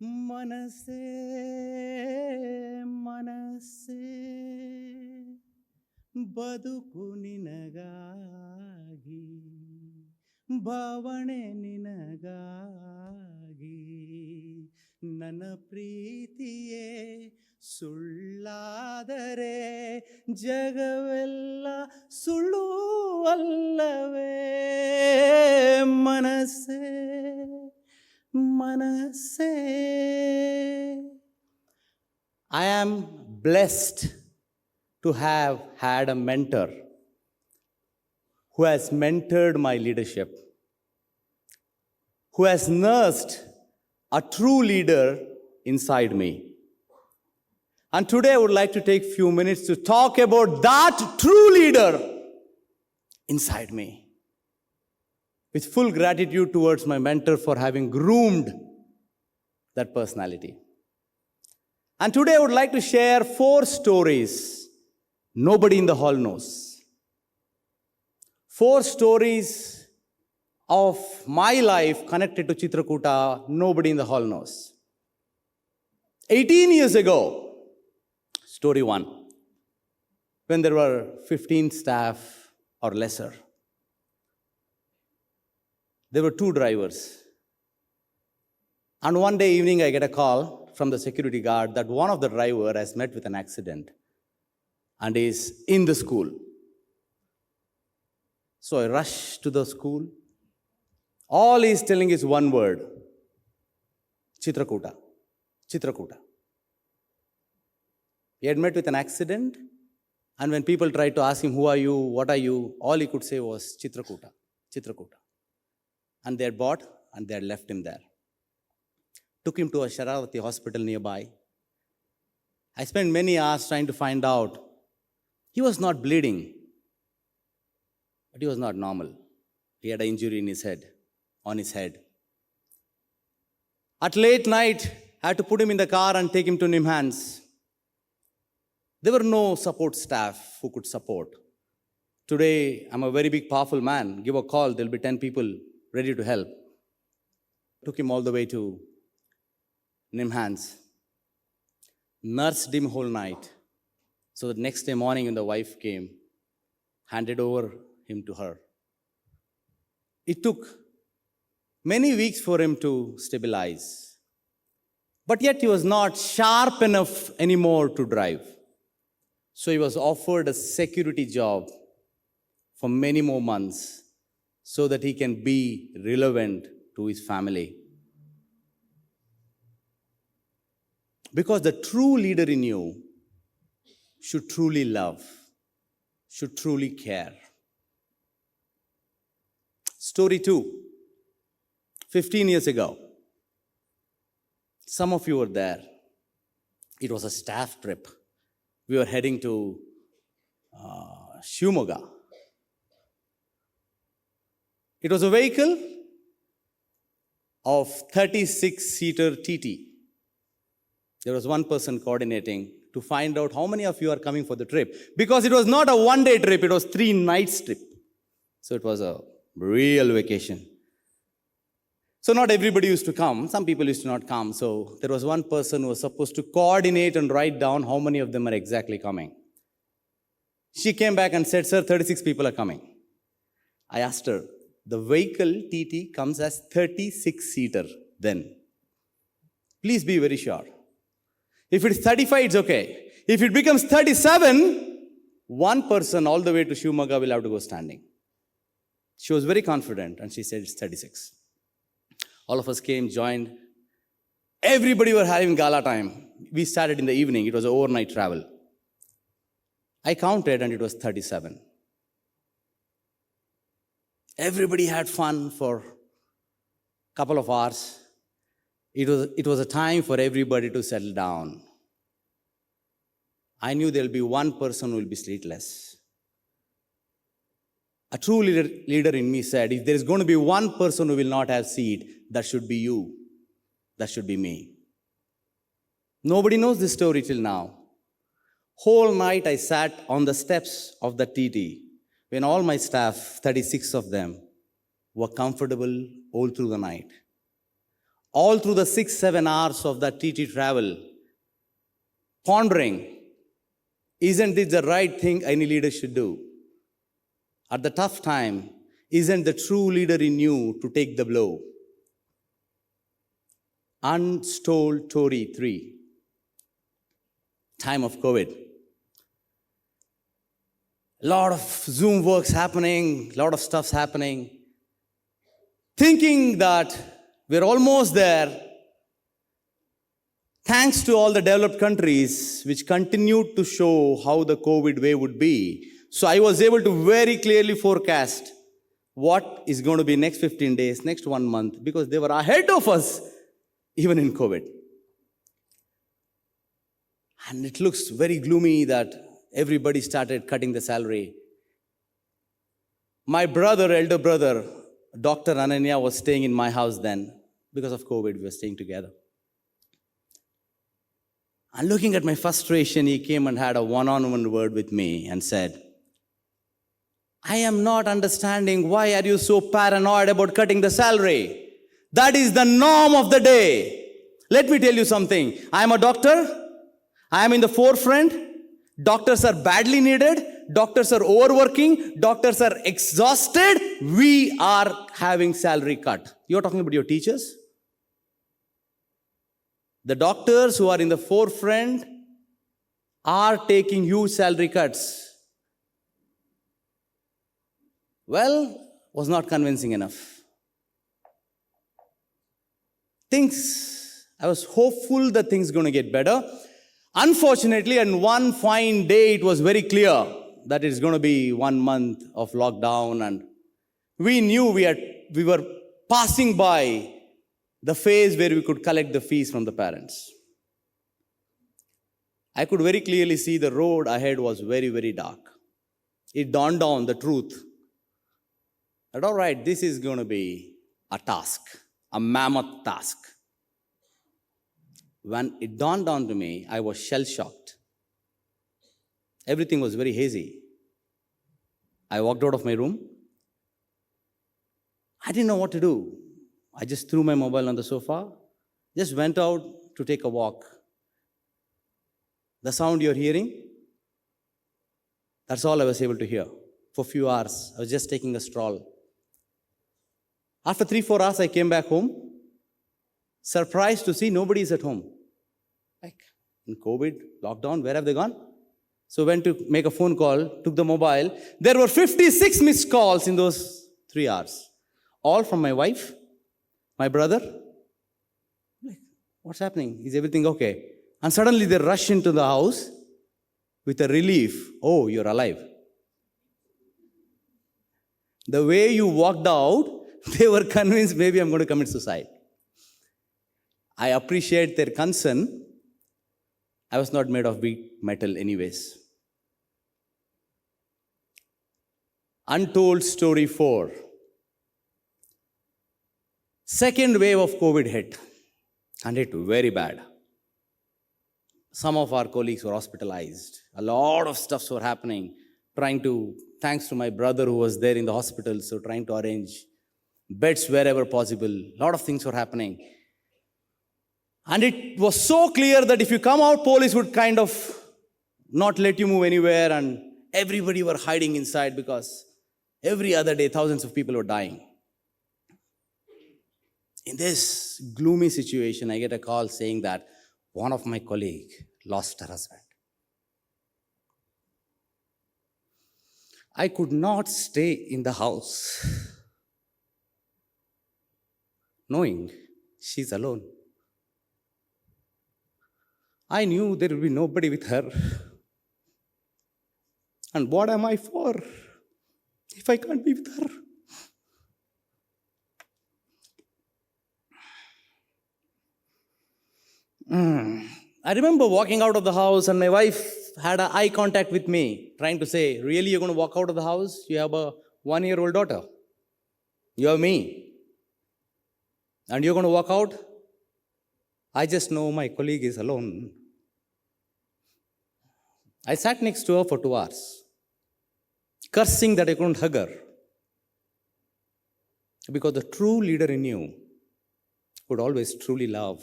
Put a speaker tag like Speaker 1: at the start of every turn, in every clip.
Speaker 1: ಮನಸ್ಸೇ ಮನಸ್ಸೇ ಬದುಕು ನಿನಗಾಗಿ, ಭಾವನೆ ನಿನಗಾಗಿ, ನನ್ನ ಪ್ರೀತಿಯೇ ಸುಳ್ಳಾದರೆ ಜಗವೆಲ್ಲ ಸುಳ್ಳು ಅಲ್ಲವೇ. ಮನಸ್ಸೇ ಮನಸ್ಸೇ. I am blessed to have had a mentor who has mentored my leadership, who has nursed a true leader inside me. And today I would like to take a few minutes to talk about that true leader inside me, with full gratitude towards my mentor for having groomed that personality. And today I would like to share 4 stories nobody in the hall knows. 4 stories of my life connected to Chitrakoota nobody in the hall knows. 18 years ago, story 1, when there were 15 staff or lesser, there were 2 drivers. And one day evening, I get a call from the security guard that one of the driver has met with an accident and is in the school. So I rush to the school. All he's telling is one word: Chitrakoota, Chitrakoota. He had met with an accident, and when people tried to ask him, who are you, what are you, all he could say was Chitrakoota, Chitrakoota. And they had bought and they had left him there. Took him to a Sharavati hospital nearby. I spent many hours trying to find out. He was not bleeding, but he was not normal. He had an injury in his head, on his head. At late night, I had to put him in the car and take him to Nimhans. There were no support staff who could support. Today, I'm a very big, powerful man. Give a call, there'll be 10 people ready to help. Took him all the way to Nimhans. Nursed him whole night. So the next day morning when the wife came, handed over him to her. It took many weeks for him to stabilize. But yet he was not sharp enough anymore to drive. So he was offered a security job for many more months so that he can be relevant to his family. Because the true leader in you should truly love, should truly care. Story 2, 15 years ago. Some of you were there. It was a staff trip. We were heading to Shimoga. It was a vehicle of 36-seater TT. There was one person coordinating to find out how many of you are coming for the trip. Because it was not a one-day trip, it was 3 nights trip. So it was a real vacation. So not everybody used to come. Some people used to not come. So there was one person who was supposed to coordinate and write down how many of them are exactly coming. She came back and said, sir, 36 people are coming. I asked her, the vehicle TT comes as 36-seater then. Please be very sure. If it's 35, it's okay. If it becomes 37, one person all the way to Shimoga will have to go standing. She was very confident and she said it's 36. All of us came, joined. Everybody were having gala time. We started in the evening. It was an overnight travel. I counted and it was 37. Everybody had fun for a couple of hours. It was a time for everybody to settle down. I knew there'll be one person who will be sleepless. A true leader in me said, if there is going to be one person who will not have seat, that should be you. That should be me. Nobody knows this story till now. Whole night I sat on the steps of the TT when all my staff, 36 of them, were comfortable all through the night. all through the 6-7 hours of that TT travel, pondering, isn't this the right thing any leader should do? At the tough time, isn't the true leader in you to take the blow? Untold Story 3. Time of COVID. A lot of Zoom works happening, a lot of stuff's happening. Thinking that we're almost there, thanks to all the developed countries which continued to show how the COVID wave would be. So I was able to very clearly forecast what is going to be next 15 days, next 1 month, because they were ahead of us, even in COVID. And it looks very gloomy that everybody started cutting the salary. My brother, elder brother, Dr. Ananya, was staying in my house then. Because of COVID, we were staying together. And looking at my frustration, he came and had a one-on-one word with me and said, I am not understanding why are you so paranoid about cutting the salary? That is the norm of the day. Let me tell you something. I am a doctor. I am in the forefront. Doctors are badly needed. Doctors are overworking. Doctors are exhausted. We are having salary cut. You're talking about your teachers? The doctors who are in the forefront are taking huge salary cuts. Well, was not convincing enough. I was hopeful that things are going to get better. Unfortunately, on one fine day, it was very clear that it's going to be 1 month of lockdown, and we knew we were passing by the phase where we could collect the fees from the parents. I could very clearly see the road ahead was very, very dark. It dawned on the truth that, all right, this is going to be a task, a mammoth task. When it dawned on to me, I was shell-shocked. Everything was very hazy. I walked out of my room. I didn't know what to do. I just threw my mobile on the sofa, just went out to take a walk. The sound you're hearing, that's all I was able to hear. For a few hours, I was just taking a stroll. After 3-4 hours, I came back home, surprised to see nobody is at home. Like, in COVID, lockdown, where have they gone? So went to make a phone call, took the mobile. There were 56 missed calls in those 3 hours. All from my wife, my brother. Like, what's happening? Is everything okay? And suddenly they rush into the house with a relief. Oh, you're alive. The way you walked out, they were convinced maybe I'm going to commit suicide. I appreciate their concern. I was not made of weak metal anyways. Untold Story 4. Second wave of COVID hit, and it very bad. Some of our colleagues were hospitalized. A lot of stuffs were happening, thanks to my brother who was there in the hospital, so trying to arrange beds wherever possible. A lot of things were happening. And it was so clear that if you come out, police would kind of not let you move anywhere, and everybody were hiding inside because every other day, thousands of people were dying. In this gloomy situation, I get a call saying that one of my colleagues lost her husband. I could not stay in the house knowing she's alone. I knew there would be nobody with her. And what am I for if I can't be with her? I remember walking out of the house and my wife had eye contact with me, trying to say, really, you're going to walk out of the house? You have a 1-year-old daughter. You have me. And you're going to walk out? I just know my colleague is alone. I sat next to her for 2 hours, cursing that I couldn't hug her. Because the true leader in you would always truly love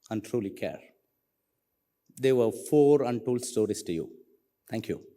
Speaker 1: and truly care. There were 4 untold stories to you. Thank you.